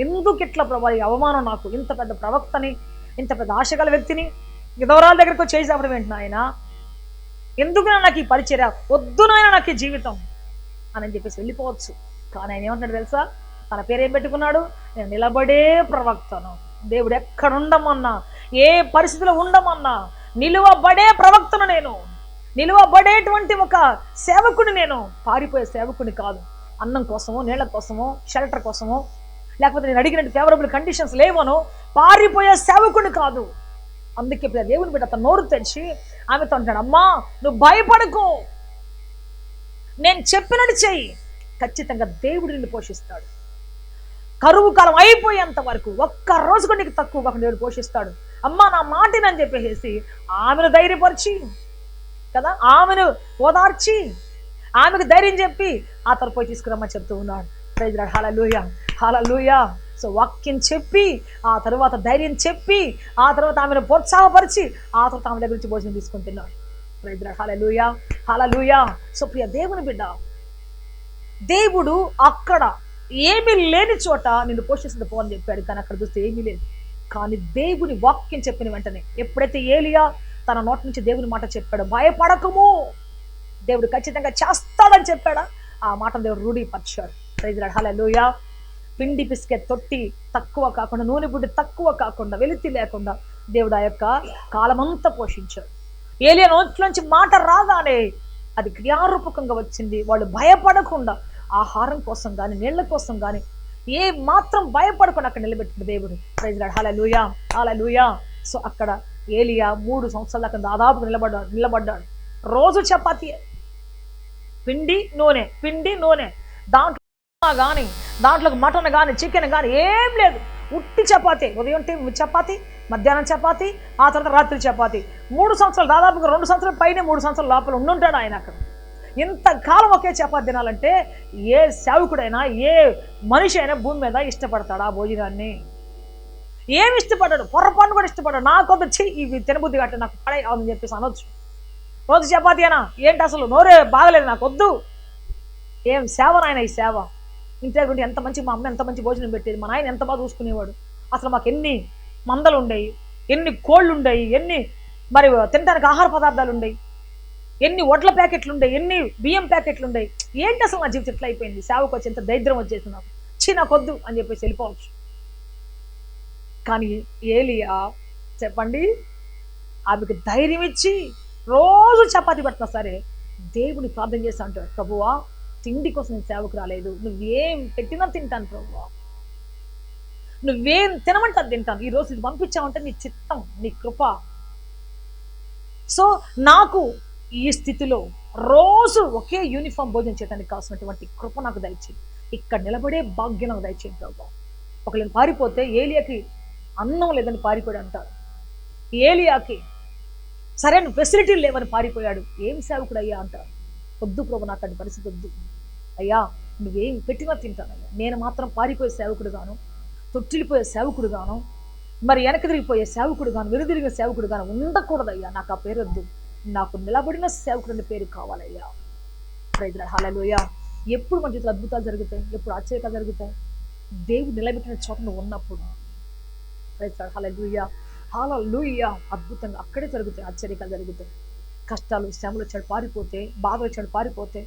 ఎందుకు ఇట్లా ప్రభా ఈ అవమానం, నాకు ఇంత పెద్ద ప్రవక్తని, ఇంత పెద్ద ఆశగల వ్యక్తిని విధవరాల దగ్గరకు చేసి అవ్వడం ఏంటి నాయన, ఎందుకు నాకు ఈ పరిచర్య వద్దు నాయన, నాకు ఈ జీవితం అని చెప్పేసి వెళ్ళిపోవచ్చు. కానీ ఆయన ఏమంటున్నాడు తెలుసా, తన పేరేం పెట్టుకున్నాడు, నేను నిలబడే ప్రవక్తను. దేవుడు ఎక్కడ ఉండమన్నా, ఏ పరిస్థితిలో ఉండమన్నా నిలువబడే ప్రవక్తను నేను, నిలువబడేటువంటి ఒక సేవకుని నేను, పారిపోయే సేవకుని కాదు. అన్నం కోసమో, నీళ్ల కోసమో, షెల్టర్ కోసమో, లేకపోతే నేను అడిగినట్టు ఫేవరబుల్ కండిషన్స్ లేవనో పారిపోయే సేవకుడు కాదు. అందుకే దేవుని బిడ్డ అతను నోరు తెచ్చి ఆమెతో అంటాడు, అమ్మా నువ్వు భయపడకు, నేను చెప్పినట్టు చెయ్యి, ఖచ్చితంగా దేవుడు నిన్ను పోషిస్తాడు. కరువు కాలం అయిపోయేంత వరకు ఒక్క రోజు కూడా నీకు తక్కువ దేవుడు పోషిస్తాడు. అమ్మా నా మాటినని చెప్పేసి ఆమెను ధైర్యపరిచి కదా, ఆమెను ఓదార్చి ఆమెకు ధైర్యం చెప్పి ఆ తర్వాత పోయి తీసుకురమ్మని చెప్తూ ఉన్నాడు. Praise Lord, hallelujah, hallelujah. So వాక్యం చెప్పి ఆ తర్వాత ధైర్యం చెప్పి ఆ తర్వాత ఆమెను ప్రోత్సాహపరిచి ఆ తర్వాత ఆమె దగ్గర నుంచి భోజనం తీసుకుంటున్నాడు. Praise Lord, hallelujah, hallelujah. So ప్రియ దేవుని బిడ్డ, దేవుడు అక్కడ ఏమీ లేని చోట నిన్ను పోషిస్తుంది పో అని చెప్పాడు, కానీ అక్కడ చూస్తే ఏమీ లేదు. కానీ దేవుని వాక్యం చెప్పిన వెంటనే ఎప్పుడైతే ఏలియా తన నోటి నుంచి దేవుని మాట చెప్పాడు, భయపడకము, దేవుడు ఖచ్చితంగా చేస్తాడని చెప్పాడా, ఆ మాటను దేవుడు రూఢీపరిచాడు. ప్రైజ్ లార్డ్, హల్లెలూయా. పిండి పిసికే తొట్టి తక్కువ కాకుండా, నూనె బుడ్డి తక్కువ కాకుండా, వెలితి లేకుండా దేవుడు ఆ యొక్క కాలమంతా పోషించాడు. ఏలియా నోట్లోంచి మాట రాగానే అది క్రియారూపకంగా వచ్చింది. వాళ్ళు భయపడకుండా ఆహారం కోసం కానీ, నీళ్ల కోసం కానీ ఏ మాత్రం భయపడకుండా అక్కడ నిలబెట్టిన దేవుడు. Praise Lord, hallelujah, hallelujah. So అక్కడ ఏలియా 3 సంవత్సరాల దాకా దాదాపు నిలబడ్డాడు. రోజు చపాతీ, పిండి నూనె, పిండి నూనె, దాంట్లో కానీ దాంట్లోకి మటన్ కానీ చికెన్ కానీ ఏం లేదు, ఉట్టి చపాతీ. ఉదయం చపాతీ, మధ్యాహ్నం చపాతీ, ఆ తర్వాత రాత్రి చపాతీ. 3 సంవత్సరాలు, దాదాపుగా 2 సంవత్సరాల పైనే 3 సంవత్సరాల లోపల ఉండుంటాడు ఆయన అక్కడ. ఇంతకాలం ఒకే చపాతీ తినాలంటే ఏ సేవకుడైనా ఏ మనిషి అయినా భూమి మీద ఇష్టపడతాడు ఆ భోజనాన్ని? ఏమి ఇష్టపడ్డాడు? పొరపాటు కూడా ఇష్టపడ్డాడు. నాకొద్దు చెయ్యి, ఇవి తినబుద్ధి కట్ట, నాకు పడే అని చెప్పేసి అనొచ్చు. రోజు చపాతీ అయినా ఏంటి అసలు నోరే బాగలేదు, నాకు వద్దు. ఏం సేవ నాయన ఈ సేవ. ఇంటి దగ్గర ఎంత మంచి, మా అమ్మ ఎంత మంచి భోజనం పెట్టేది, మా నాయన ఎంత బాగా చూసుకునేవాడు. అసలు మాకు ఎన్ని మందలు ఉండేవి, ఎన్ని కోళ్ళు ఉండేవి, ఎన్ని మరి తినడానికి ఆహార పదార్థాలు ఉండేవి, ఎన్ని వడ్ల ప్యాకెట్లు ఉండేవి, ఎన్ని బియ్యం ప్యాకెట్లు ఉండేవి. ఏంటి అసలు నా జీవితం ఎట్లా అయిపోయింది, సేవకు వచ్చి ఎంత దరిద్రం వచ్చేసి నాకు, నాకొద్దు అని చెప్పేసి వెళ్ళిపోవచ్చు. కానీ ఏలియా చెప్పండి, ఆమెకు ధైర్యం ఇచ్చి రోజు చపాతీ పెట్టినా సరే దేవుని ప్రార్థన చేస్తా అంటాడు, ప్రభువా తిండి కోసం నేను సేవకు రాలేదు, నువ్వేం పెట్టినా తింటాను ప్రభువా, నువ్వేం తినమంటే అది తింటాను, ఈరోజు ఇది పంపించావంటే నీ చిత్తం, నీ కృప. సో నాకు ఈ స్థితిలో రోజు ఒకే యూనిఫామ్ భోజనం చేయడానికి కావాల్సినటువంటి కృప నాకు దయచేయి, ఇక్కడ నిలబడే భాగ్యం నాకు దయచేయి ప్రభువా. ఒకళ్ళని పారిపోతే ఏలియాకి అన్నం లేదని పారిపోయాడు అంటారు, ఏలియాకి సరైన ఫెసిలిటీలు లేవని పారిపోయాడు. ఏం సేవకుడు అయ్యా అంటారు. వద్దు ప్రభు, నాకు అటువంటి పరిస్థితి వద్దు అయ్యా, నువ్వేం పెట్టినా తింటానయ్యా, నేను మాత్రం పారిపోయే సేవకుడు గాను, తొట్టిల్లిపోయే సేవకుడు గాను, మరి వెనక తిరిగిపోయే సేవకుడు గాను, వెనుదిరిగిన సేవకుడు గాను ఉండకూడదయ్యా, నాకు ఆ పేరు వద్దు, నాకు నిలబడిన సేవకుడు అనే పేరు కావాలయ్యా. ప్రైజ్ లార్డ్, హల్లెలూయా. ఎప్పుడు మన జీవితంలో అద్భుతాలు జరుగుతాయి, ఎప్పుడు ఆశ్చర్యాలు జరుగుతాయి, దేవుడు నిలబెట్టిన చోట నువ్వు ఉన్నప్పుడు. ప్రైజ్ లార్డ్, హల్లెలూయా, హల్లెలూయా. అద్భుతంగా అక్కడే జరుగుతాయి, ఆశ్చర్యాలు జరుగుతాయి. కష్టాలు శ్రమలు వచ్చాడు పారిపోతే, బాధ వచ్చాడు పారిపోతే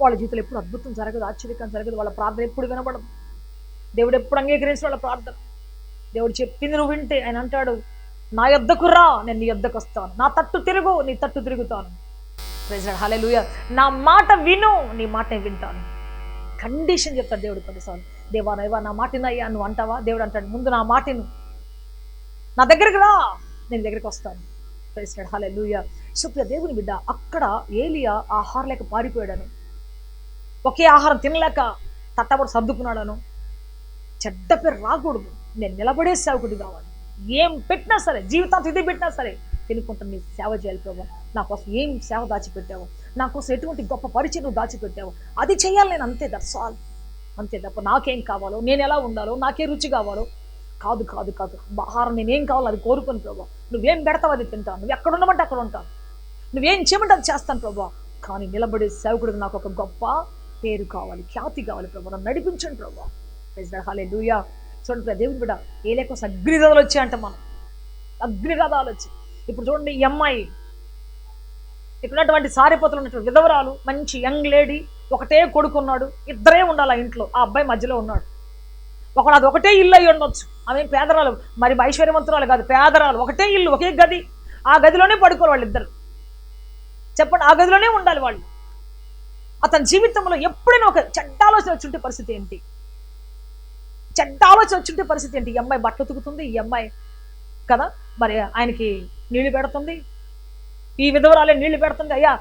వాళ్ళ జీవితంలో ఎప్పుడు అద్భుతం జరగదు, ఆశ్చర్యం జరగదు, వాళ్ళ ప్రార్థన ఎప్పుడు వినబడదు, దేవుడు ఎప్పుడు అంగీకరించిన వాళ్ళ ప్రార్థన. దేవుడు చెప్పింది నువ్వు వింటే ఆయన అంటాడు, నా యొద్దకు రా, నేను నీ యొద్దకు వస్తాను, నా తట్టు తిరుగు, నీ తట్టు తిరుగుతాను. ప్రైజ్ లార్డ్, హల్లెలూయా. నా మాట విను, నీ మాట వింటాను. కండిషన్ చెప్తాడు దేవుడు కొన్నిసార్లు. దేవా నైవా నా మాటినయ్యా నువ్వు అంటావా? దేవుడు అంటాడు, ముందు నా మాటిను, నా దగ్గరికి రా, నేను దగ్గరికి వస్తాను. ప్రైజ్ లార్డ్, హల్లెలూయా. సుప్రియ దేవుని బిడ్డ, అక్కడ ఏలియా ఆహారం లేక పారిపోయాడను, ఒకే ఆహారం తినలేక తట్టబడి సర్దుకున్నాడను, చెడ్డ పేరు రాకూడదు, నేను నిలబడే సేవకుడు కావాలి, ఏం పెట్టినా సరే జీవితాంతం ఇది పెట్టినా సరే తినుకుంటాను, నీ సేవ చేయాలి ప్రభు, నా కోసం ఏం సేవ దాచిపెట్టావు, నా కోసం ఎటువంటి గొప్ప పరిచయం నువ్వు దాచిపెట్టావు, అది చేయాలి నేను, అంతే, దట్స్ ఆల్, అంతే తప్ప నాకేం కావాలో, నేను ఎలా ఉండాలో, నాకే రుచి కావాలో కాదు కాదు కాదు. ఆహారం నేనేం కావాలో అది కోరుకొని ప్రభు, నువ్వేం పెడతావు అది తింటాను, నువ్వు ఎక్కడ ఉండమంటే అక్కడ ఉంటాను, నువ్వేం చేయమంటే అది చేస్తాను ప్రభు. కానీ నిలబడే సేవకుడికి నాకు ఒక గొప్ప పేరు కావాలి, ఖ్యాతి కావాలి ప్రభు, నన్ను నడిపించండి ప్రభు. ప్రైజ్ లార్డ్, హల్లెలూయా. చూడండి దేవుని బిడ్డ, ఏలియా కోసం అగ్నిరథాలు వచ్చాయంట, మనం అగ్నిరథాలు వచ్చి. ఇప్పుడు చూడండి ఈ అమ్మాయి, ఇక్కడ ఉన్నటువంటి సారిపోతులు ఉన్నటువంటి విధవరాలు, మంచి యంగ్ లేడీ, ఒకటే కొడుకున్నాడు, ఇద్దరే ఉండాలి ఆ ఇంట్లో, ఆ అబ్బాయి మధ్యలో ఉన్నాడు. ఒకడు అది ఒకటే ఇల్లు అయ్యి ఉండొచ్చు, ఆమె పేదరాలు, మరి ఐశ్వర్యవంతురాలు కాదు, పేదరాలు, ఒకటే ఇల్లు, ఒకే గది, ఆ గదిలోనే పడుకోరు వాళ్ళిద్దరు. చెప్పండి, ఆ గదిలోనే ఉండాలి వాళ్ళు. అతని జీవితంలో ఎప్పుడైనా ఒక చెడ్డ ఆలోచన వచ్చుంటే పరిస్థితి ఏంటి? చెడ్డ ఆలోచన వచ్చుంటే పరిస్థితి ఏంటి? ఈ అమ్మాయి బట్టలు ఉతుకుతుంది, ఈ అమ్మాయి కదా మరి ఆయనకి నీళ్లు పెడుతుంది, ఈ విధవరాలే నీళ్లు పెడుతుంది. అయ్యా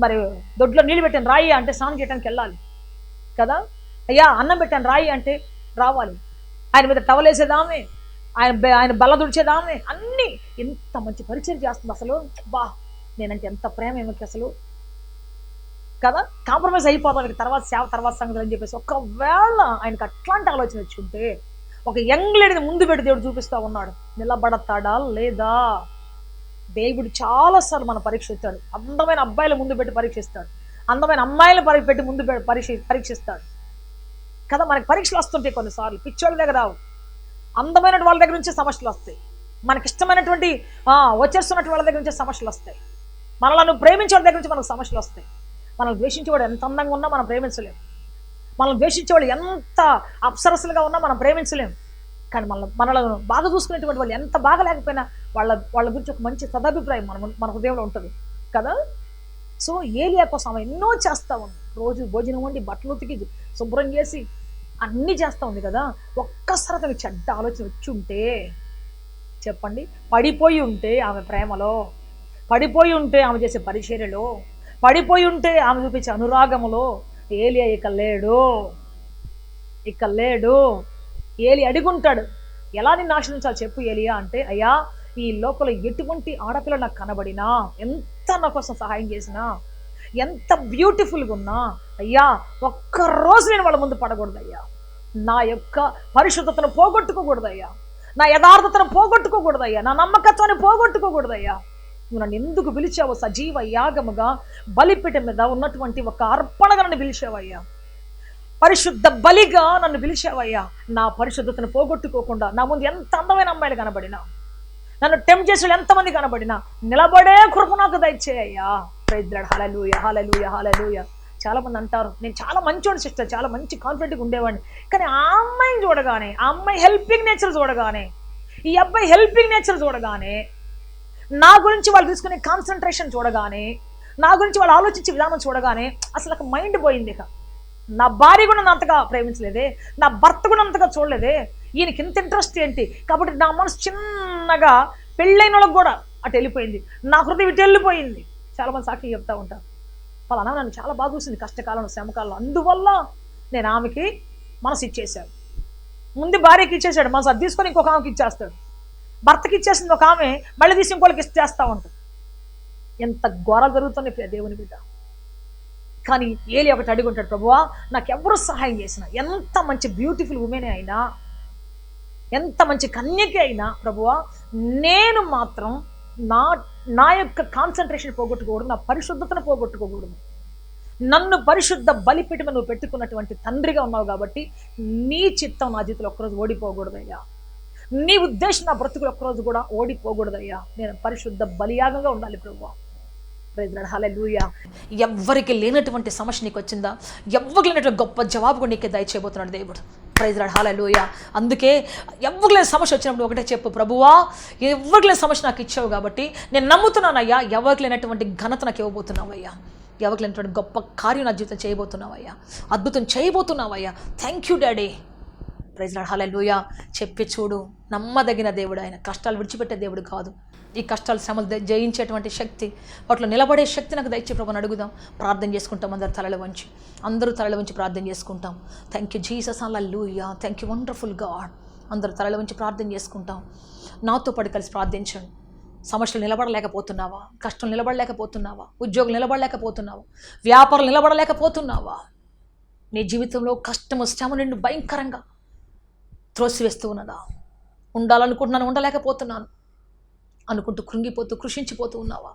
మరి దొడ్లో నీళ్లు పెట్టాను రాయి అంటే స్నానం చేయడానికి వెళ్ళాలి కదా. అయ్యా అన్నం పెట్టాను రాయి అంటే రావాలి. ఆయన మీద టవలేసేదామే, ఆయన బల్ల దుడిచేదామే, అన్నీ ఎంత మంచి పరిచయం చేస్తుంది. అసలు బా నేనంటే ఎంత ప్రేమ ఏమికి అసలు కదా. కాంప్రమైజ్ అయిపోతాం తర్వాత సేవ తర్వాత సంగతులు అని చెప్పేసి. ఒకవేళ ఆయనకు అట్లాంటి ఆలోచన వచ్చి ఉంటే ఒక యంగ్ లేడీని ముందు పెట్టి దేవుడు చూపిస్తా ఉన్నాడు. నిలబడతాడా లేదా? దేవుడు చాలాసార్లు మన పరీక్షిస్తాడు. అందమైన అబ్బాయిల ముందు పెట్టి పరీక్షిస్తాడు, అందమైన అమ్మాయిల పెట్టి ముందు పరీక్షిస్తాడు కదా. మనకి పరీక్షలు వస్తుంటాయి కొన్నిసార్లు, పిచ్చోళ్ళ దగ్గర రావు, అందమైన వాళ్ళ దగ్గర నుంచే సమస్యలు వస్తాయి. మనకిష్టమైనటువంటి వచ్చేస్తున్నటువంటి వాళ్ళ దగ్గర నుంచే సమస్యలు వస్తాయి. మనల్ని ప్రేమించే వాళ్ళ దగ్గర నుంచి మనకు సమస్యలు వస్తాయి. మనల్ని ద్వేషించేవాడు ఎంత అందంగా ఉన్నా మనం ప్రేమించలేం, మనల్ని ద్వేషించేవాడు ఎంత అప్సరసలుగా ఉన్నా మనం ప్రేమించలేం. కానీ మనల్ని బాగా చూసుకునేటువంటి వాళ్ళు ఎంత బాగా లేకపోయినా వాళ్ళ గురించి ఒక మంచి సదాభిప్రాయం మన హృదయంలో ఉంటుంది కదా. సో ఏలియా కోసం ఆమె ఎన్నో చేస్తూ ఉంది. రోజు భోజనం వండి బట్టలు ఉతికి శుభ్రం చేసి అన్నీ చేస్తూ ఉంది కదా. ఒక్కసారి తనకి చెడ్డ ఆలోచన వచ్చి ఉంటే చెప్పండి, పడిపోయి ఉంటే ఆమె ప్రేమలో, పడిపోయి ఉంటే ఆమె చేసే పరిచర్యలో, పడిపోయి ఉంటే ఆమె చూపించే అనురాగములో, ఏలియా ఇక లేడు. ఏలి అడుగుంటాడు, ఎలా నిన్ను ఆశ్రయించాలి చెప్పు ఏలియా అంటే, అయ్యా ఈ లోపల ఎటువంటి ఆడపిల్ల నాకు కనబడినా, ఎంత నా కోసం సహాయం చేసినా, ఎంత బ్యూటిఫుల్గా ఉన్నా, అయ్యా ఒక్కరోజు నేను వాళ్ళ ముందు పడకూడదయ్యా. నా యొక్క పరిశుద్ధతను పోగొట్టుకోకూడదయ్యా, నా యథార్థతను పోగొట్టుకోకూడదయ్యా, నా నమ్మకత్వాన్ని పోగొట్టుకోకూడదయ్యా. నువ్వు నన్ను ఎందుకు పిలిచావు? సజీవ యాగముగా బలిపీఠం మీద ఉన్నటువంటి ఒక అర్పణగా నన్ను పిలిచావయ్యా, పరిశుద్ధ బలిగా నన్ను పిలిచావయ్యా. నా పరిశుద్ధతను పోగొట్టుకోకుండా నా ముందు ఎంత అందమైన అమ్మాయిలు కనబడినా, నన్ను టెంప్ట్ చేసిన ఎంతమంది కనబడినా నిలబడే కృప నాకు దయచేయ్యా. ప్రైజ్ లార్డ్, హల్లెలూయా హల్లెలూయా హల్లెలూయా. చాలా మంది అంటారు నేను చాలా మంచోడు సిస్టర్, చాలా మంచి కాన్ఫిడెంట్గా ఉండేవాడిని, కానీ ఆ అమ్మాయిని చూడగానే, ఆ అమ్మాయి హెల్పింగ్ నేచర్ చూడగానే, ఈ అబ్బాయి హెల్పింగ్ నేచర్ చూడగానే, నా గురించి వాళ్ళు తీసుకునే కాన్సన్ట్రేషన్ చూడగానే, నా గురించి వాళ్ళు ఆలోచించే విధానం చూడగానే అసలు నాకు మైండ్ పోయింది. ఇక నా భార్య కూడా అంతగా ప్రేమించలేదే, నా భర్త కూడా అంతగా చూడలేదే, ఈయనకి ఇంత ఇంట్రెస్ట్ ఏంటి? కాబట్టి నా మనసు చిన్నగా పెళ్ళైన వాళ్ళకి కూడా అటు వెళ్ళిపోయింది, నా హృదయం ఇటు వెళ్ళిపోయింది. చాలామంది సాక్షి చెప్తా ఉంటారు, వాళ్ళ నన్ను చాలా బాగా చూసింది కష్టకాలంలో, శ్రమకాలంలో, అందువల్ల నేను ఆమెకి మనసు ఇచ్చేశాడు. ముందు భార్యకి ఇచ్చేసాడు మనసు, అది తీసుకొని ఇంకొక ఆమెకి ఇచ్చేస్తాడు. భర్తకి ఇచ్చేసింది ఒక ఆమె, మళ్ళీ తీసి ఇంకోళ్ళకి ఇచ్చేస్తూ ఉంటాడు. ఎంత ఘోరాలు జరుగుతున్నాయి దేవుని బిడ్డ. కానీ ఏలి ఒకటి అడుగుంటాడు, ప్రభువా నాకు ఎవరు సహాయం చేసినా, ఎంత మంచి బ్యూటిఫుల్ ఉమెనే అయినా, ఎంత మంచి కన్యకే అయినా, ప్రభువా నేను మాత్రం నా యొక్క కాన్సన్ట్రేషన్ పోగొట్టుకోకూడదు, నా పరిశుద్ధతను పోగొట్టుకోకూడదు. నన్ను పరిశుద్ధ బలిపీఠం నువ్వు పెట్టుకున్నటువంటి తండ్రిగా ఉన్నావు కాబట్టి నీ చిత్తం నా జీవితంలో ఒక్కరోజు ఓడిపోకూడదయ్యా, నీ ఉద్దేశం నా బ్రతుకులు ఒక్కరోజు కూడా ఓడిపోకూడదయ్యా. నేను పరిశుద్ధ బలియాగంగా ఉండాలి ప్రభువా. ప్రైజ్ లార్డ్, హల్లెలూయా. ఎవ్వరికి లేనటువంటి సమస్య నీకు వచ్చిందా? ఎవ్వరికి లేనటువంటి గొప్ప జవాబు కూడా నీకే దయచేయబోతున్నాడు దేవుడు. ప్రైజ్ లార్డ్, హల్లెలూయా. అందుకే ఎవరికి లేని సమస్య వచ్చినప్పుడు ఒకటే చెప్పు, ప్రభువా ఎవరికి లేని సమస్య నాకు ఇచ్చావు కాబట్టి నేను నమ్ముతున్నానయ్యా, ఎవరికి లేనటువంటి ఘనత నాకు ఇవ్వబోతున్నావయ్యా, ఎవరికి లేనటువంటి గొప్ప కార్యం నా జీవితం చేయబోతున్నావయ్యా, అద్భుతం చేయబోతున్నావయ్యా. Thank you daddy. Praise Lord, hallelujah. చెప్పి చూడు, నమ్మదగిన దేవుడు ఆయన, కష్టాలు విడిచిపెట్టే దేవుడు కాదు. ఈ కష్టాలు శ్రమలు జయించేటువంటి శక్తి, వాటిలో నిలబడే శక్తి నాకు దయచే ప్రభుని అడుగుదాం. ప్రార్థన చేసుకుంటాం, అందరూ తలలు వంచి ప్రార్థన చేసుకుంటాం. Thank you Jesus, hallelujah. Thank you wonderful God. అందరూ తలలు వంచి ప్రార్థన చేసుకుంటాం. నాతో పాటు కలిసి ప్రార్థించండి. సమస్యలు నిలబడలేకపోతున్నావా? కష్టం నిలబడలేకపోతున్నావా? ఉద్యోగం నిలబడలేకపోతున్నావా? వ్యాపారం నిలబడలేకపోతున్నావా? నీ జీవితంలో కష్టము శ్రమ నిన్ను భయంకరంగా త్రోసివేస్తూ ఉన్నదా? ఉండాలనుకుంటున్నాను, ఉండలేకపోతున్నాను అనుకుంటూ కృంగిపోతూ కృషించిపోతూ ఉన్నావా?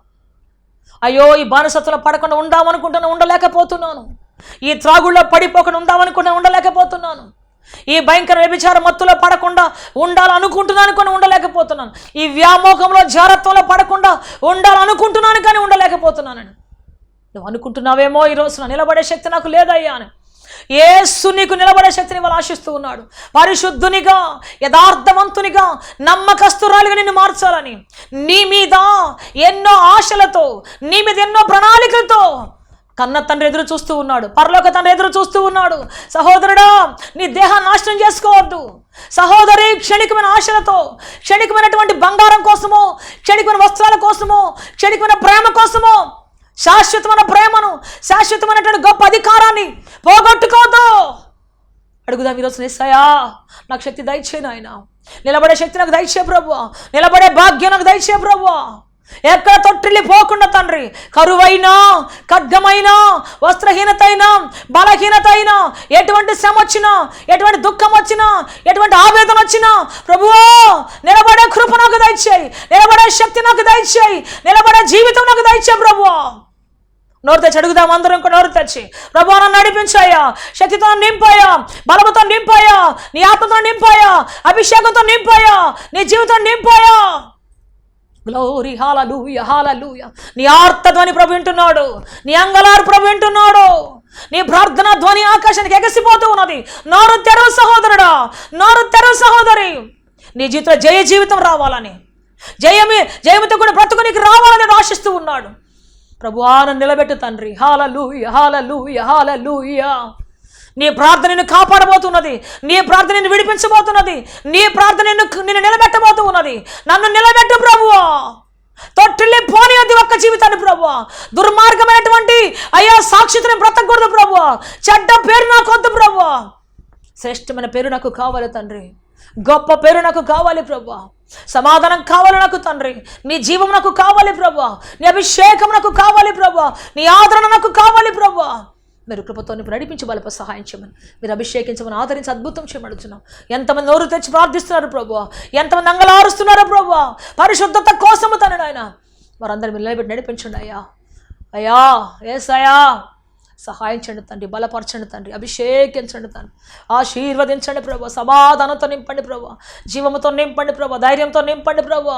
అయ్యో ఈ బానిసత్వంలో పడకుండా ఉండామనుకుంటున్నా, ఉండలేకపోతున్నాను. ఈ త్రాగుల్లో పడిపోకుండా ఉండామనుకుంటున్నా, ఉండలేకపోతున్నాను. ఈ భయంకర వ్యభిచార మత్తులో పడకుండా ఉండాలనుకుంటున్నాను కానీ ఉండలేకపోతున్నాను. ఈ వ్యామోహంలో జారత్వంలో పడకుండా ఉండాలనుకుంటున్నాను కానీ ఉండలేకపోతున్నాను. నువ్వు అనుకుంటున్నావేమో ఈరోజు నిలబడే శక్తి నాకు లేదయ్యా అని. యేసు నీకు నిలబడే శక్తిని వాళ్ళు ఆశిస్తూ ఉన్నాడు. పరిశుద్ధునిగా, యథార్థవంతునిగా, నమ్మకస్తురాలిగా నిన్ను మార్చాలని, నీ మీద ఎన్నో ఆశలతో, నీ మీద ఎన్నో ప్రణాళికలతో కన్న తండ్రి ఎదురు చూస్తూ ఉన్నాడు, పరలోక తండ్రి ఎదురు చూస్తూ ఉన్నాడు. సహోదరుడా, నీ దేహాన్ని నాశనం చేసుకోవద్దు. సహోదరి, క్షణికమైన ఆశలతో, క్షణికమైనటువంటి బంగారం కోసమో, క్షణికమైన వస్త్రాల కోసమో, క్షణికమైన ప్రేమ కోసమో శాశ్వతమైన ప్రేమను, శాశ్వతమైనటువంటి గొప్ప అధికారాన్ని పోగొట్టుకోవద్దు. అడుగుదాం ఈరోజు, యేసయ్యా నాకు శక్తి దయచే నాయన, నిలబడే శక్తి నాకు దయచే ప్రభువా, నిలబడే భాగ్యం నాకు దయచే ప్రభువా. ఎక్కడ తొట్టిల్లి పోకుండా తండ్రి, కరువైనా, ఖడ్గమైనా, వస్త్రహీనత అయినా, బలహీనత అయినా, ఎటువంటి శ్రమ వచ్చినా, ఎటువంటి దుఃఖం వచ్చినా, ఎటువంటి ఆవేదన వచ్చినా ప్రభువా నిలబడే కృప నాకు దయచేయి, నిలబడే శక్తి నాకు దయచేయి, నిలబడే జీవితం నాకు దయచేయి ప్రభువా. నోరు తెచ్చి అడుగుదాం అందరం కూడా, నోరు తెచ్చి ప్రభువా నన్ను నడిపించాయా, శక్తితో నింపాయా, బలముతో నింపాయా, నీ ఆత్మతో నింపాయా, అభిషేకంతో నింపాయా, నీ జీవితం నింపాయా. గ్లోరీ, హల్లెలూయా, హల్లెలూయా. నీ ఆర్తధ్వని ప్రభు వింటున్నాడు, నీ అంగలారు ప్రభు వింటున్నాడు, నీ ప్రార్థన ధ్వని ఆకాశానికి ఎగసిపోతూ ఉన్నది. నోరు తెరవు సహోదరుడా, నోరు తెరవు సహోదరి. నీ జీవితంలో జయ జీవితం రావాలని, జయముతో కూడా బ్రతుకు నీకు రావాలని ఆశిస్తూ ఉన్నాడు. ప్రభువా నన్ను నిలబెట్టు తండ్రి. హల్లెలూయా, హల్లెలూయా, హల్లెలూయా. నీ ప్రార్థన నిన్ను కాపాడబోతున్నది, నీ ప్రార్థన నిన్ను విడిపించబోతున్నది, నీ ప్రార్థన నిన్ను నిలబెట్టబోతూ ఉన్నది. నన్ను నిలబెట్టు ప్రభువా, తొట్టిల్లి పోనియొద్దు ఒక్క జీవితాన్ని ప్రభువా. దుర్మార్గమైనటువంటి అయ్యా సాక్షితని బ్రతకూడదు ప్రభువా. చెడ్డ పేరు నాకు వద్దు ప్రభువా. శ్రేష్టమైన పేరు నాకు కావాలి తండ్రి, గొప్ప పేరు నాకు కావాలి ప్రభువా. సమాధానం కావాలి నాకు తండ్రి, నీ జీవం నాకు కావాలి ప్రభువా, నీ అభిషేకం నాకు కావాలి ప్రభువా, నీ ఆదరణ నాకు కావాలి ప్రభువా. మీరు కృపతో నడిపించి బలప సహాయం చేయమని, మీరు అభిషేకించమని, ఆదరించి అద్భుతం చేయమడుచున్నాం. ఎంతమంది నోరు తెచ్చి ప్రార్థిస్తున్నారు ప్రభువా, ఎంతమంది అంగలారుస్తున్నారు ప్రభువా పరిశుద్ధత కోసము తండ్రి ఆయన. వారందరూ మీరు నిలబెట్టి నడిపించండి అయ్యా. అయ్యా యేసయ్యా సహాయించండి తండ్రి, బలపరచండి తండ్రి, అభిషేకించండి తండ్రి, ఆశీర్వదించండి ప్రభు, సమాధానంతో నింపండి ప్రభు, జీవముతో నింపండి ప్రభు, ధైర్యంతో నింపండి ప్రభు.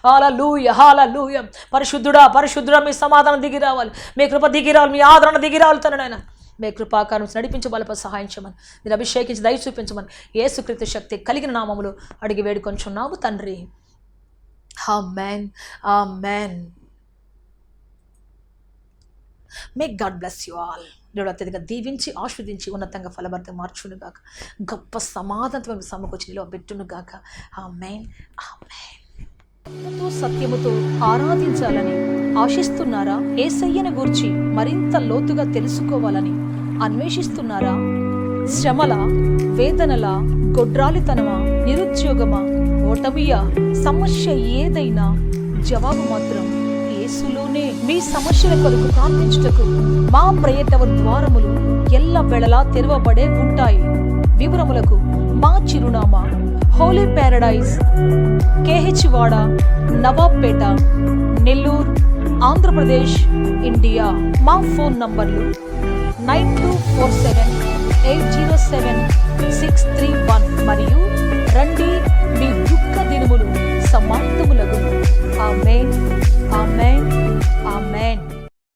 హల్లెలూయా, హల్లెలూయా. పరిశుద్ధుడా, పరిశుద్ధుడా మీ సమాధానం దిగి రావాలి, మీ కృప దిగి రావాలి, మీ ఆదరణ దిగి రావాలి తండ్రి నాయన. మీ కృపాకారం నడిపించి బలప సహాయించమని, మీరు అభిషేకించి దయ చూపించమని యేసుక్రీస్తు శక్తి కలిగిన నామములు అడిగి వేడుకొంచున్నాము తండ్రి. Amen, amen. May God bless you all. దేవుడు అత్యధికంగా దీవించి ఆస్వాదించి ఉన్నతంగా ఫలభరితంగా మార్చునుగాక, గొప్ప సమాధానంతో మేము సమకూర్చి నిలవబెట్టునుగాక. ఆమేన్, ఆమేన్. సత్యముతో ఆరాధించాలని ఆశిస్తున్నారా? యేసయ్యను గూర్చి మరింత లోతుగా తెలుసుకోవాలని అన్వేషిస్తున్నారా? శ్రమల, వేదనల, గొడ్రాలితనమా, నిరుద్యోగమా, ఓటమియా, సమస్య ఏదైనా జవాబు మాత్రం యేసులోనే. మీ సమస్యల కొరకు ప్రార్థించుటకు మా ప్రేయర్ టవర్ ద్వారములు ఎల్లవేళలా తెరవబడే ఉంటాయి. వివరములకు మా చిరునామా హోలీ ప్యారడైజ్, KH వాడ, నవాబ్పేట, నెల్లూరు, ఆంధ్రప్రదేశ్, ఇండియా. మా ఫోన్ నంబర్లు 9247807631 మరియు రండి మీ దుఃఖ దినములు సమాప్తములగును. ఆమేన్.